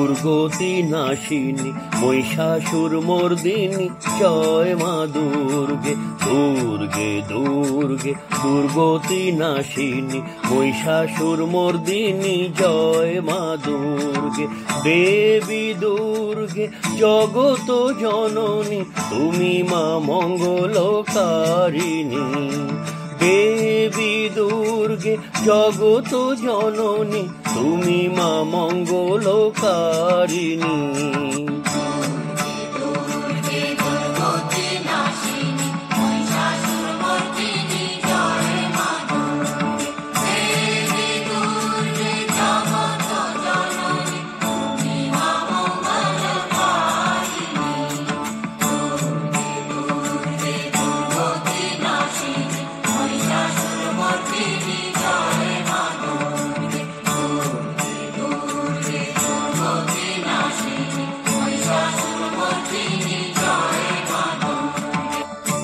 দুর্গতি নাশিনী মহিষাসুর মর্দিনী জয় মা দুর্গে। দুর্গে দুর্গে দুর্গতি নাশিনী মহিষাসুর মর্দিনী জয় মা দুর্গে। দেবী দুর্গে জগত জননী তুমি মা মঙ্গলকারিণী। দেবী দুর্গে জগত জননী তুমি মা মঙ্গলকারিণী।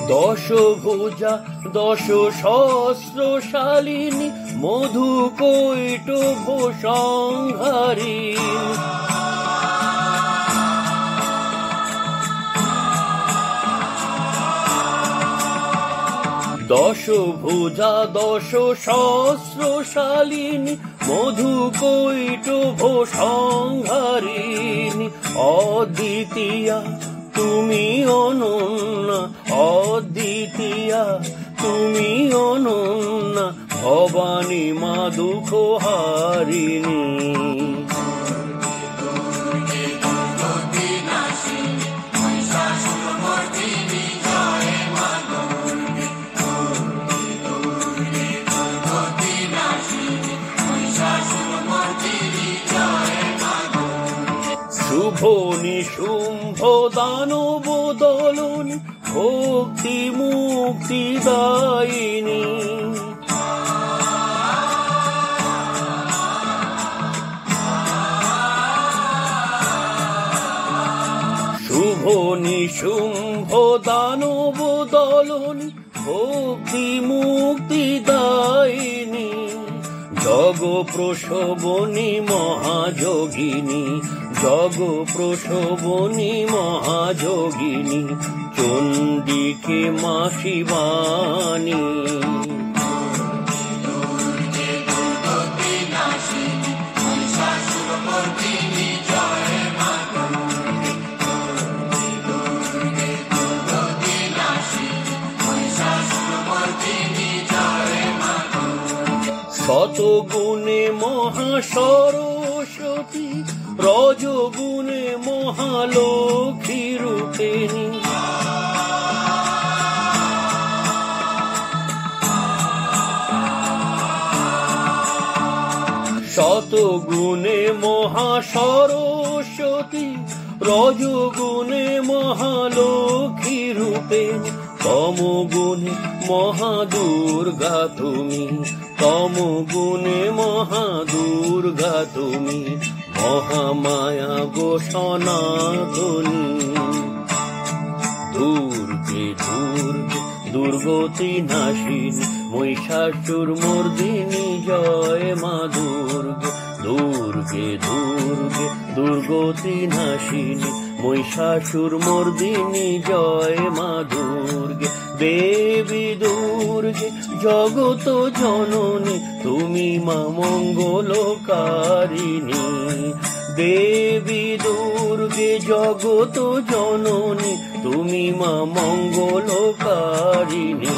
দশভুজা দশ সহস্রশালিনী মধু কৈটভ সংহারিণী। দশভুজা দশ সহস্রশালিনী মধু কৈটভ সংহারিণী। অদ্বিতীয়া তুমি অনন্যা, অদ্বিতীয়া তুমি অনন্যা, ভবানী মা দুঃখ হারিণী। শুভ নিশুম্ভ দানব দলনী ভক্তি মুক্তি দায়িনী। শুভ নিশুম্ভ দানব দলনী ভক্তি মুক্তি দায়িনী। জগ প্রসবনী মহাযোগিনী, জগ প্রসবনী মহাযোগিনী, চণ্ডিকে মা শিবানী। শতগুণে মহাসরস্বতী, রজগুণে মহালক্ষ্মী রূপিণী। শতগুণে মহাসরস্বতী, রজগুণে মহালক্ষ্মী রূপিণী। তমগুণে মহাদুর্গা তুমি, তমগুণে মহাদুর্গা তুমি, মহামায়া গো সনাতনী। দুর্গে দুর্গে দুর্গতি নাশিনী মহিষাসুর মর্দিনী জয় মা দুর্গে। দুর্গে দুর্গে দুর্গতি নাশিনী মহিষাসুর মর্দিনী জয় মা দুর্গে। দেবী দুর্গে জগত জননী তুমি মা মঙ্গলকারিণী। দেবী দুর্গে জগত জননী তুমি মা মঙ্গলকারিণী।